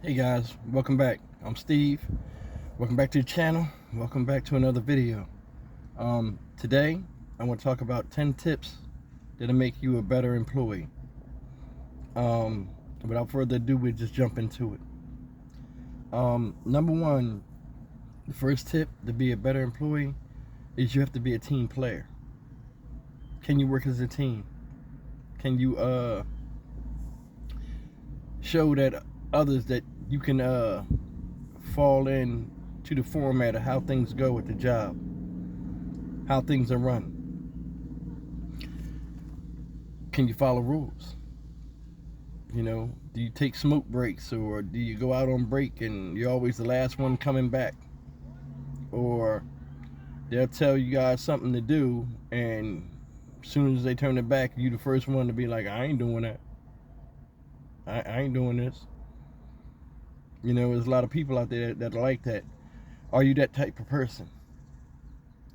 Hey guys, welcome back. I'm Steve. Welcome back to the channel. Welcome back to another video. Today I want to talk about 10 tips that'll make you a better employee. Without further ado, we'll just jump into it. Number one, the first tip to be a better employee is you have to be a team player. Can you work as a team? Can you show that others that you can fall in to the format of how things go at the job, how things are run? Can you follow rules? Do you take smoke breaks, or do you go out on break and you're always the last one coming back? Or they'll tell you guys something to do, and as soon as they turn their back, you the first one to be like, I ain't doing that. I ain't doing this. There's a lot of people out there that are like that. Are you that type of person?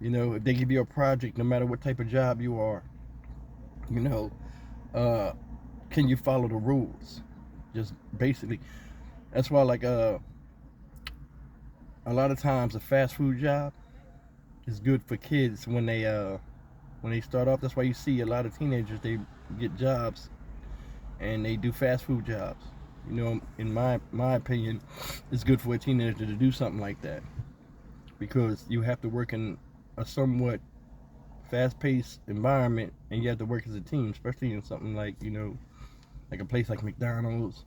If they give you a project, no matter what type of job you are, can you follow the rules? Just basically, that's why a lot of times a fast food job is good for kids when they start off. That's why you see a lot of teenagers, they get jobs and they do fast food jobs. In my opinion, it's good for a teenager to do something like that, because you have to work in a somewhat fast-paced environment, and you have to work as a team, especially in something like like a place like McDonald's,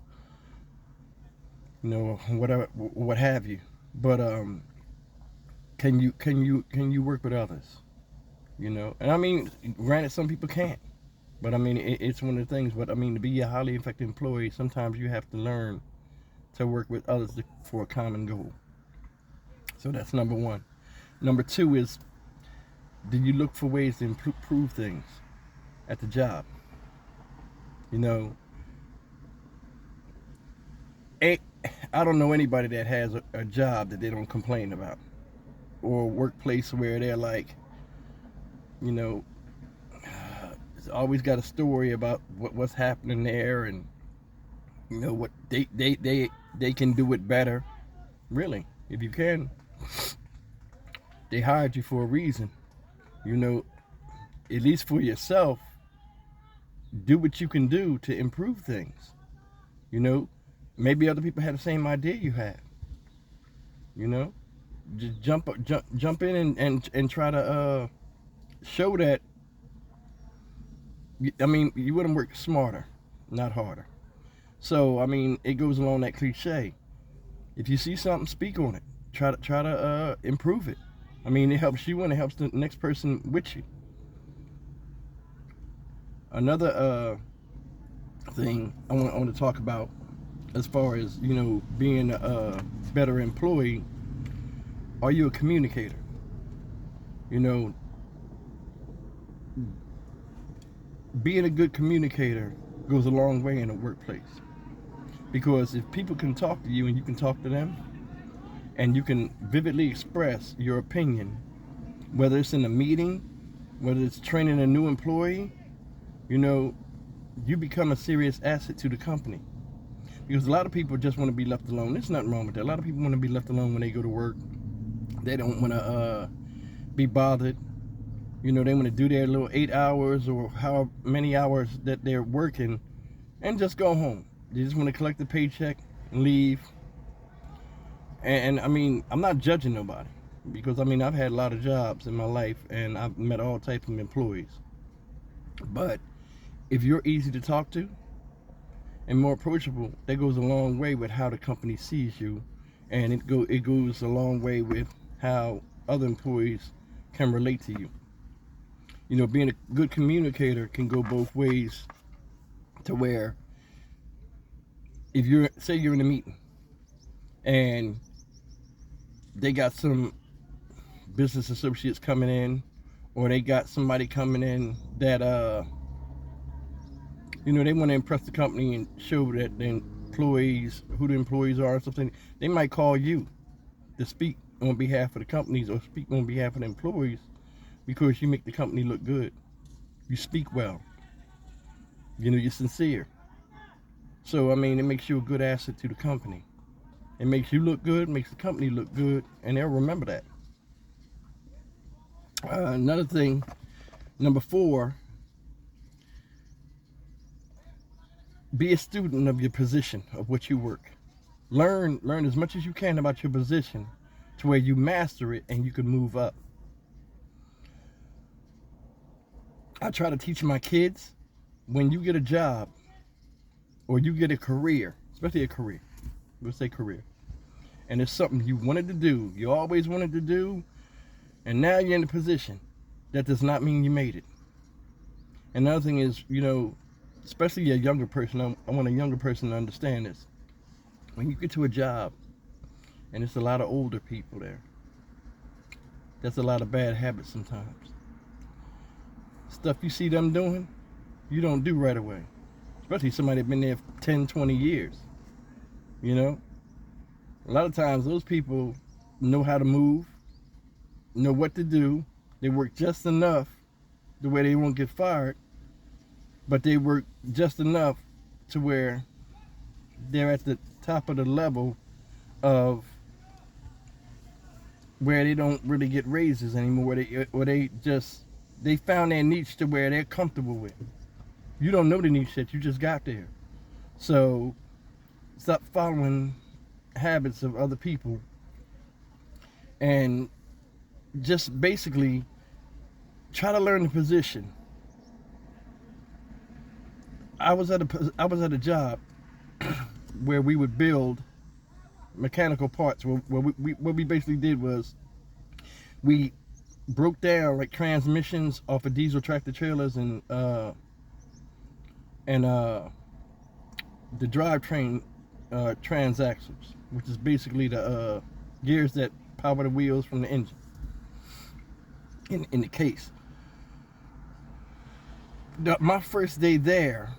whatever, what have you. But can you work with others? And I mean, granted, some people can't. But I mean, it's one of the things. But I mean, to be a highly effective employee, sometimes you have to learn to work with others for a common goal. So that's number one. Number two is, do you look for ways to improve things at the job? I don't know anybody that has a job that they don't complain about, or a workplace where they're like, always got a story about what's happening there, and what they can do it better. Really, if you can, they hired you for a reason. At least for yourself, do what you can do to improve things. Maybe other people had the same idea you had. Just jump in and try to show that. I mean, you wouldn't work smarter, not harder. So I mean, it goes along that cliche. If you see something, speak on it. Try to improve it. I mean, it helps you and it helps the next person with you. Another thing I want to talk about, as far as being a better employee, are you a communicator? Being a good communicator goes a long way in a workplace, because if people can talk to you and you can talk to them, and you can vividly express your opinion, whether it's in a meeting, whether it's training a new employee, you become a serious asset to the company. Because a lot of people just want to be left alone. There's nothing wrong with that. A lot of people want to be left alone when they go to work. They don't want to be bothered. They want to do their little 8 hours or how many hours that they're working and just go home. They just want to collect the paycheck and leave. And I mean, I'm not judging nobody, because I mean, I've had a lot of jobs in my life and I've met all types of employees. But if you're easy to talk to and more approachable, that goes a long way with how the company sees you, and it goes a long way with how other employees can relate to you. Being a good communicator can go both ways, to where if say you're in a meeting and they got some business associates coming in, or they got somebody coming in that they want to impress the company and show that the employees, who the employees are or something, they might call you to speak on behalf of the companies or speak on behalf of the employees, because you make the company look good. You speak well. You're sincere. So I mean, it makes you a good asset to the company. It makes you look good, makes the company look good, and they'll remember that. Another thing, number 4, be a student of your position, of what you work. Learn as much as you can about your position to where you master it and you can move up. I try to teach my kids, when you get a job or you get a career, especially a career, let's say career, and it's something you wanted to do, you always wanted to do, and now you're in a position, that does not mean you made it. Another thing is, especially a younger person, I want a younger person to understand this. When you get to a job and it's a lot of older people there, that's a lot of bad habits sometimes. Stuff you see them doing, you don't do right away. Especially somebody that's been there for 10, 20 years. A lot of times those people know how to move, know what to do. They work just enough the way they won't get fired, but they work just enough to where they're at the top of the level of where they don't really get raises anymore, they found their niche to where they're comfortable with. You don't know the niche yet, you just got there. So stop following habits of other people and just basically try to learn the position. I was at a job where we would build mechanical parts. What we basically did was we broke down like transmissions off of diesel tractor trailers and the drivetrain transaxles, which is basically the gears that power the wheels from the engine in the case. My first day there,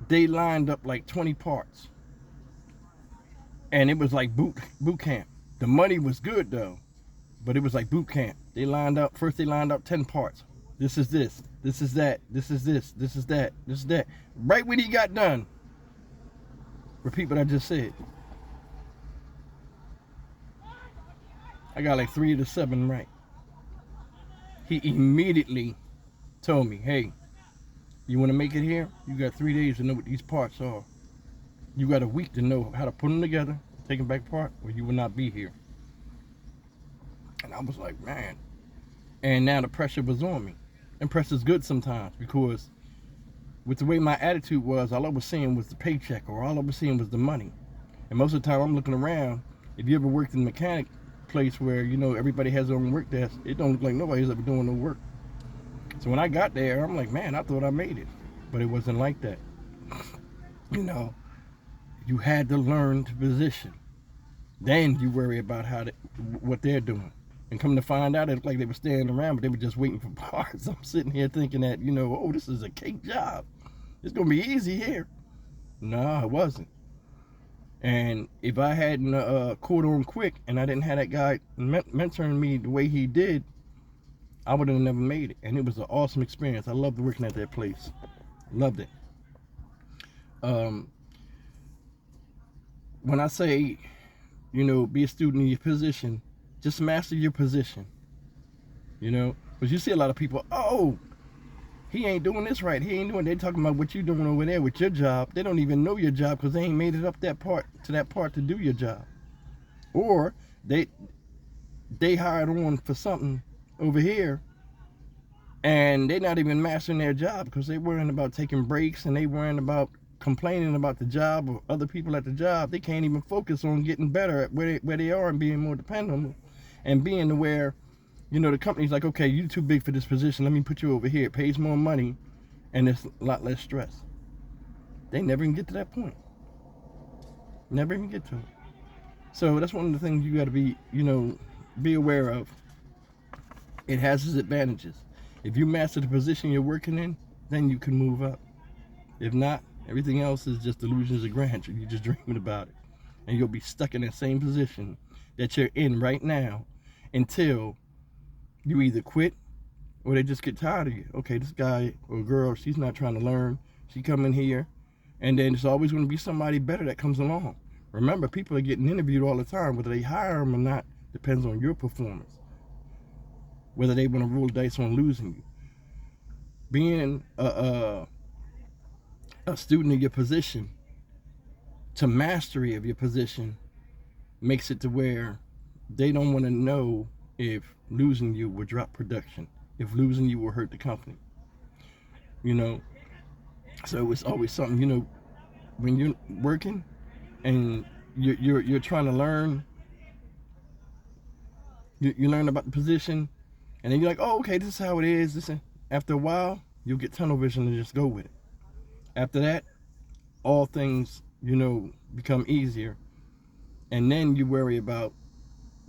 they lined up like 20 parts, and it was like boot camp. The money was good though, but it was like boot camp. They lined up 10 parts. This is this is that, this is this is that, this is that. Right when he got done, repeat what I just said, I got like 3 of the 7 right. He immediately told me, hey, you want to make it here? You got 3 days to know what these parts are. You got a week to know how to put them together, take them back apart, or you will not be here. And I was like, man. And now the pressure was on me. And pressure's good sometimes, because with the way my attitude was, all I was seeing was the paycheck, or all I was seeing was the money. And most of the time I'm looking around. If you ever worked in a mechanic place where, everybody has their own work desk, it don't look like nobody's ever doing no work. So when I got there, I'm like, man, I thought I made it. But it wasn't like that. You had to learn to position. Then you worry about what they're doing. And come to find out, it looked like they were standing around, but they were just waiting for parts. I'm sitting here thinking that, oh, this is a cake job. It's going to be easy here. No, it wasn't. And if I hadn't caught on quick and I didn't have that guy mentoring me the way he did, I would have never made it. And it was an awesome experience. I loved working at that place. Loved it. When I say, be a student in your position, just master your position. Because you see a lot of people, oh, he ain't doing this right. He ain't doing. They talking about what you doing over there with your job. They don't even know your job because they ain't made it up that part to do your job. Or they hired on for something over here, and they're not even mastering their job because they worrying about taking breaks, and they worrying about complaining about the job or other people at the job. They can't even focus on getting better at where they are and being more dependable, and being to where, the company's like, okay, you're too big for this position. Let me put you over here. It pays more money, and there's a lot less stress. They never even get to that point. Never even get to it. So that's one of the things you got to be aware of. It has its advantages. If you master the position you're working in, then you can move up. If not, everything else is just delusions of grandeur. You're just dreaming about it. And you'll be stuck in that same position that you're in right now until you either quit or they just get tired of you. Okay, this guy or girl, she's not trying to learn. She come in here, and then there's always going to be somebody better that comes along. Remember, people are getting interviewed all the time. Whether they hire them or not depends on your performance. Whether they want to roll the dice on losing you. Being a student of your position to mastery of your position makes it to where they don't want to know if losing you will drop production, if losing you will hurt the company. You know, so it's always something, you know, when you're working and you're trying to learn, you learn about the position, and then you're like, oh, okay, this is how it is. This, after a while, you'll get tunnel vision and just go with it. After that, all things, you know, become easier. And then you worry about,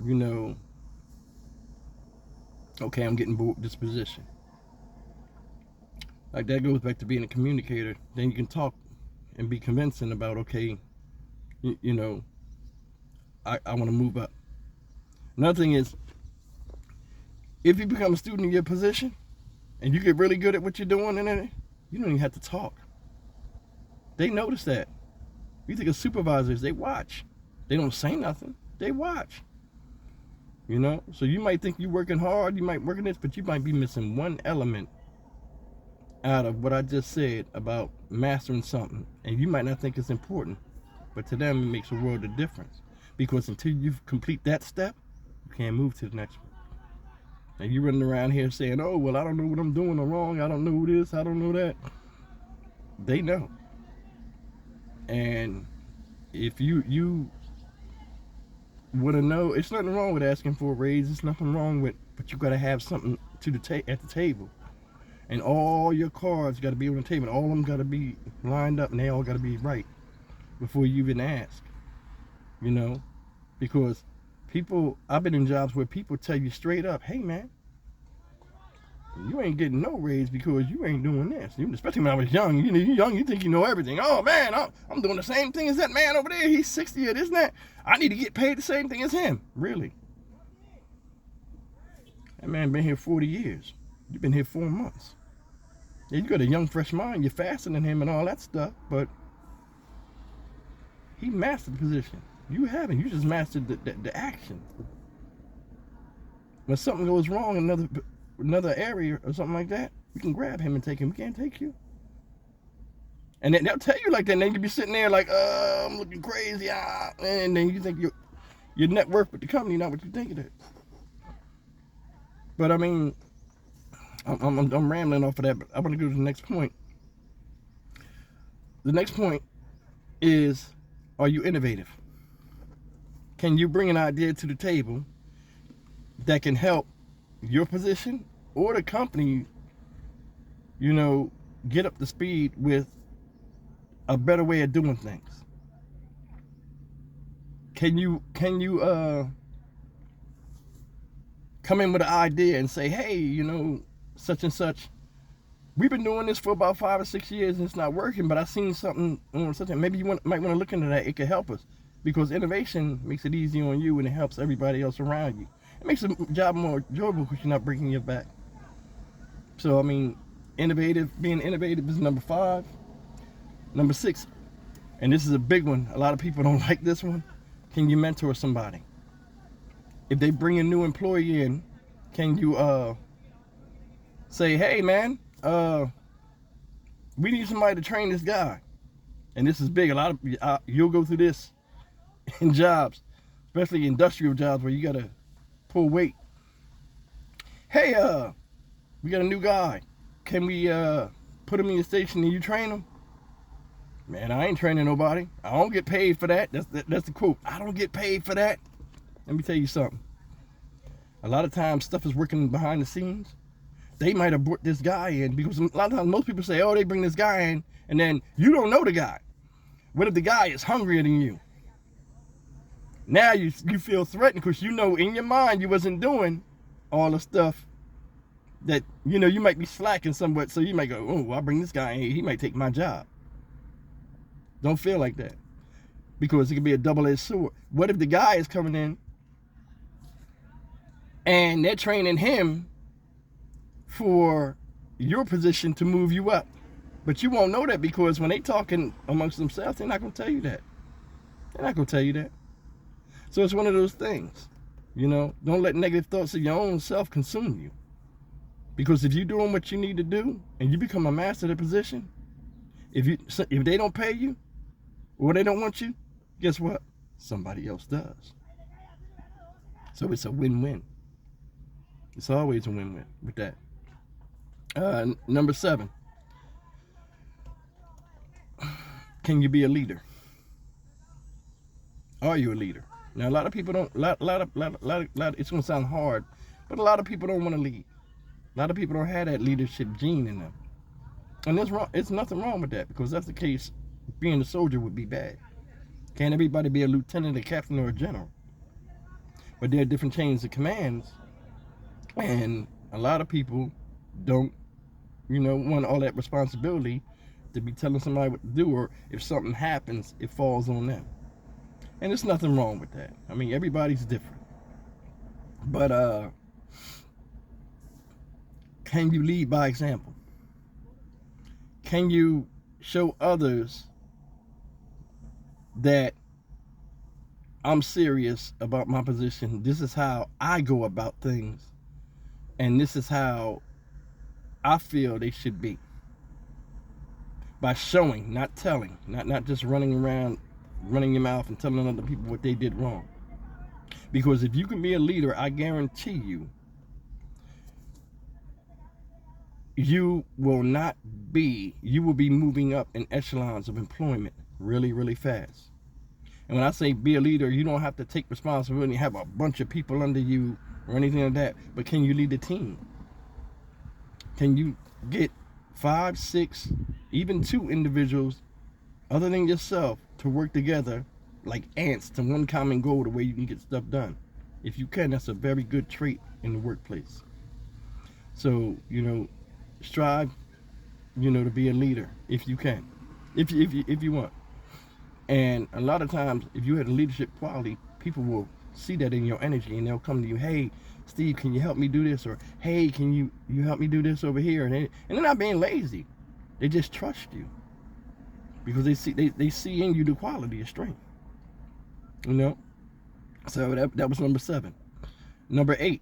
you know, okay, I'm getting bored with this position. Like, that goes back to being a communicator. Then you can talk and be convincing about, okay, you know, I want to move up. Another thing is, if you become a student in your position and you get really good at what you're doing, and then you don't even have to talk. They notice that. You think of supervisors, they watch. They don't say nothing. They watch. You know? So you might think you're working hard, you might work in this, but you might be missing one element out of what I just said about mastering something. And you might not think it's important, but to them it makes a world of difference. Because until you complete that step, you can't move to the next one. And you running around here saying, oh, well, I don't know what I'm doing wrong. I don't know this. I don't know that. They know. And if you want to know, it's nothing wrong with asking for a raise. It's nothing wrong with, but you got to have something to at the table. And all your cards got to be on the table. All of them got to be lined up, and they all got to be right before you even ask. You know, because people, I've been in jobs where people tell you straight up, hey man, you ain't getting no raise because you ain't doing this. Especially when I was young, you know, you're young, you think you know everything. Oh man, I'm doing the same thing as that man over there. He's 60 or this and that. I need to get paid the same thing as him. Really? That man been here 40 years. You've been here 4 months. Yeah, you got a young, fresh mind. You're faster than him and all that stuff, but he mastered the position. You haven't. You just mastered the action. When something goes wrong in another area or something like that, you can grab him and take him. We can't take you. And then they'll tell you like that, and then you'll be sitting there like, I'm looking crazy, and then you think your net worth with the company, not what you think it is. But I mean, I'm rambling off of that, but I want to go to the next point. The next point is, are you innovative? Can you bring an idea to the table that can help your position or the company, you know, get up to speed with a better way of doing things? Can you come in with an idea and say, hey, you know, such and such, we've been doing this for about 5 or 6 years and it's not working, but I've seen something on something. Maybe you might want to look into that. It could help us, because innovation makes it easy on you and it helps everybody else around you. It makes the job more enjoyable because you're not breaking your back. So I mean, being innovative is number 5. Number 6, and this is a big one. A lot of people don't like this one. Can you mentor somebody? If they bring a new employee in, can you say, hey man, we need somebody to train this guy? And this is big. A lot of you'll go through this in jobs, especially industrial jobs where you gotta pull weight. Hey, we got a new guy. Can we put him in your station and you train him? Man, I ain't training nobody. I don't get paid for that. That's the quote. I don't get paid for that. Let me tell you something. A lot of times stuff is working behind the scenes. They might have brought this guy in because a lot of times most people say, oh, they bring this guy in, and then you don't know the guy. What if the guy is hungrier than you? Now you feel threatened because you know in your mind you wasn't doing all the stuff that, you know, you might be slacking somewhat. So you might go, oh, I'll bring this guy in. He might take my job. Don't feel like that, because it could be a double-edged sword. What if the guy is coming in and they're training him for your position to move you up? But you won't know that, because when they talking amongst themselves, they're not going to tell you that. They're not going to tell you that. So it's one of those things. Don't let negative thoughts of your own self consume you. Because if you're doing what you need to do and you become a master of the position, if they don't pay you or they don't want you, guess what? Somebody else does. So it's a win-win. It's always a win-win with that. Number 7. Can you be a leader? Are you a leader? Now, a lot of people don't. It's gonna sound hard, but a lot of people don't want to lead. A lot of people don't have that leadership gene in them, and there's wrong. It's nothing wrong with that, because that's the case. Being a soldier would be bad. Can't everybody be a lieutenant, a captain, or a general? But there are different chains of commands, and a lot of people don't, want all that responsibility to be telling somebody what to do, or if something happens, it falls on them. And there's nothing wrong with that. I mean, everybody's different. But can you lead by example? Can you show others that I'm serious about my position? This is how I go about things, and this is how I feel they should be. By showing, not telling, not just running around, running your mouth and telling other people what they did wrong. Because if you can be a leader, I guarantee you, you will be moving up in echelons of employment really, really fast. And when I say be a leader, you don't have to take responsibility and have a bunch of people under you or anything like that. But can you lead a team? Can you get 5, 6, even 2 individuals other than yourself to work together like ants to one common goal, the way you can get stuff done? If you can, that's a very good trait in the workplace. So, strive, to be a leader if you can, if you want. And a lot of times, if you have a leadership quality, people will see that in your energy, and they'll come to you, hey, Steve, can you help me do this? Or, hey, can you help me do this over here? And they're not being lazy. They just trust you. Because they see in you the quality of strength. So that was number 7. Number 8.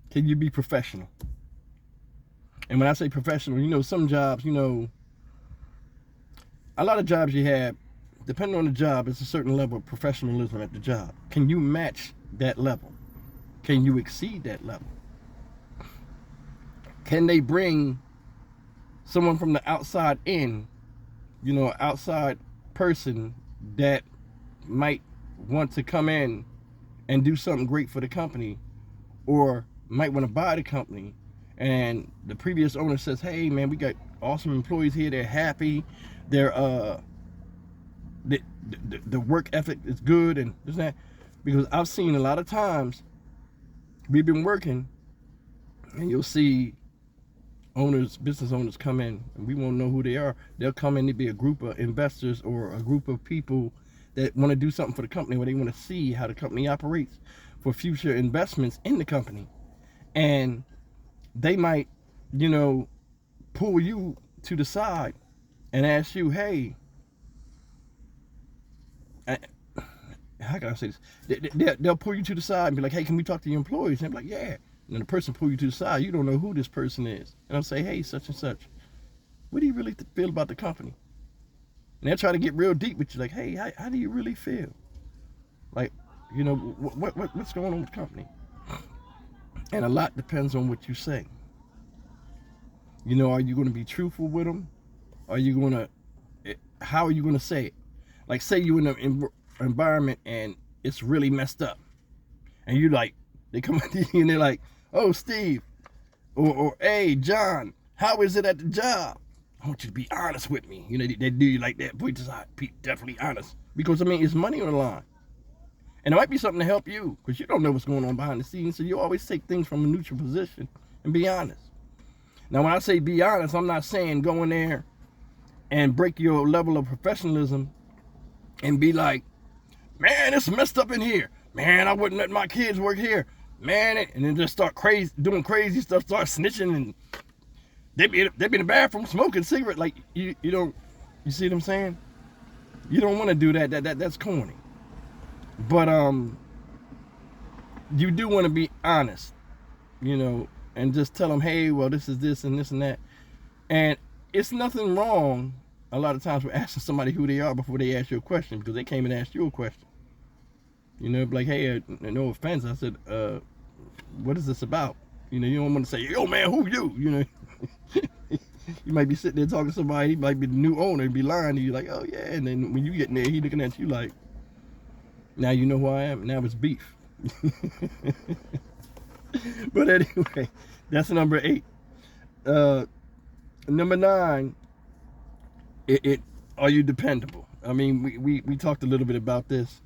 Can you be professional? And when I say professional, some jobs, a lot of jobs you have, depending on the job, it's a certain level of professionalism at the job. Can you match that level? Can you exceed that level? Can they bring someone from the outside in, an outside person that might want to come in and do something great for the company, or might want to buy the company, and the previous owner says, hey man, we got awesome employees here, they're happy, they're the work ethic is good, and this and that. Because I've seen a lot of times, we've been working, and you'll see business owners come in, and we won't know who they are. They'll come in to be a group of investors or a group of people that want to do something for the company, where they want to see how the company operates for future investments in the company. And they might, pull you to the side and ask you, hey, how can I say this? They'll pull you to the side and be like, hey, can we talk to your employees? And they'll be like, yeah. And the person pull you to the side. You don't know who this person is. And I'll say, hey, such and such, what do you really feel about the company? And they'll try to get real deep with you, like, hey, how do you really feel? Like, what's going on with the company? And a lot depends on what you say. Are you going to be truthful with them? How are you going to say it? Like, say you're in an environment and it's really messed up. And they come up to you and they're like, oh, Steve, or hey, John, how is it at the job? I want you to be honest with me. They do you like that. Boy, definitely honest. Because, it's money on the line. And it might be something to help you, because you don't know what's going on behind the scenes. So you always take things from a neutral position and be honest. Now, when I say be honest, I'm not saying go in there and break your level of professionalism and be like, man, it's messed up in here. Man, I wouldn't let my kids work here. Man, and then just start doing crazy stuff, start snitching and They be in the bathroom smoking cigarette. Like you don't, you see what I'm saying? You don't want to do that. That's corny. But you do want to be honest, and just tell them, hey, well, this is this and this and that. And it's nothing wrong a lot of times with asking somebody who they are before they ask you a question, because they came and asked you a question. Like, hey, no offense. I said, what is this about? You don't want to say, yo, man, who you? You might be sitting there talking to somebody, he might be the new owner and be lying to you like, oh, yeah. And then when you get in there, he looking at you like, now you know who I am. Now it's beef. But anyway, that's number 8. Number 9, are you dependable? I mean, we talked a little bit about this.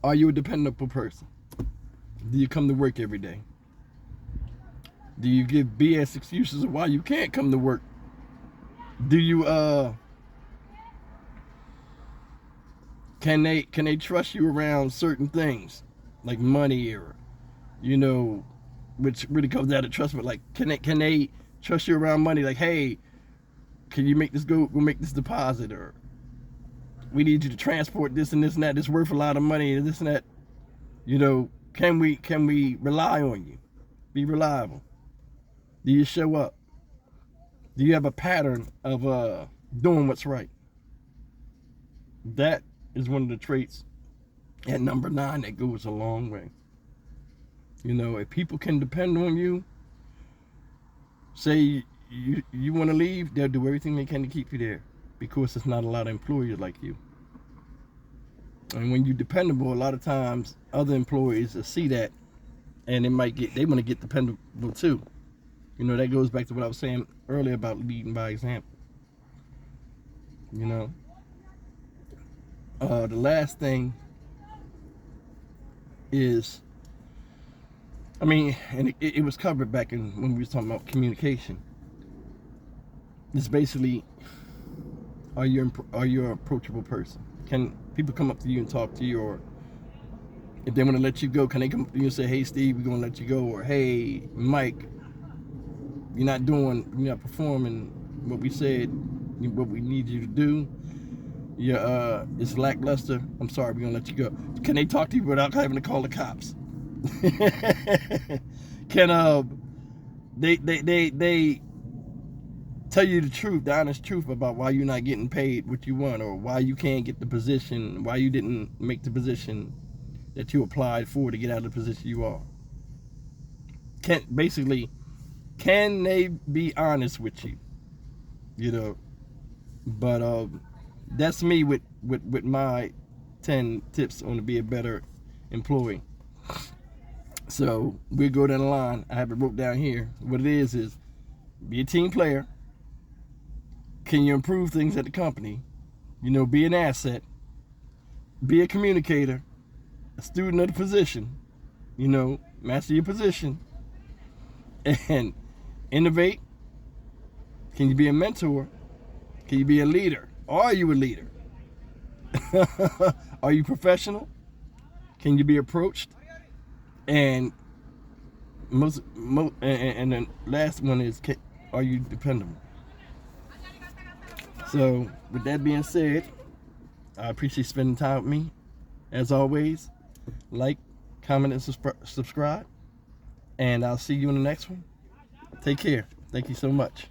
Are you a dependable person? Do you come to work every day? Do you give BS excuses of why you can't come to work? Do you can they trust you around certain things like money, or which really comes down to trust, but like can they trust you around money? Like, hey, can you make this go make this deposit, or we need you to transport this and this and that. This worth a lot of money and this and that. Can we rely on you? Be reliable. Do you show up? Do you have a pattern of doing what's right? That is one of the traits at number 9 that goes a long way. If people can depend on you, say you want to leave, they'll do everything they can to keep you there, because there's not a lot of employers like you. And when you're dependable, a lot of times other employees will see that, and they want to get dependable too. That goes back to what I was saying earlier about leading by example. The last thing is, and it was covered back when we was talking about communication. It's basically, are you an approachable person? Can people come up to you and talk to you, or if they want to let you go, can they come to you and say, hey, Steve, we're going to let you go, or hey, Mike, you're not performing what we said, what we need you to do. It's lackluster. I'm sorry, we're going to let you go. Can they talk to you without having to call the cops? Can they tell you the truth, the honest truth about why you're not getting paid what you want, or why you can't get the position, why you didn't make the position that you applied for to get out of the position you are? Can they be honest with you? But that's me with my 10 tips on to be a better employee. So we'll go down the line. I have it wrote down here. What it is be a team player. Can you improve things at the company? Be an asset. Be a communicator. A student of the position. Master your position. And innovate. Can you be a mentor? Can you be a leader? Are you a leader? Are you professional? Can you be approached? And and the last one is, are you dependable? So with that being said, I appreciate spending time with me. As always, like, comment, and subscribe. And I'll see you in the next one. Take care. Thank you so much.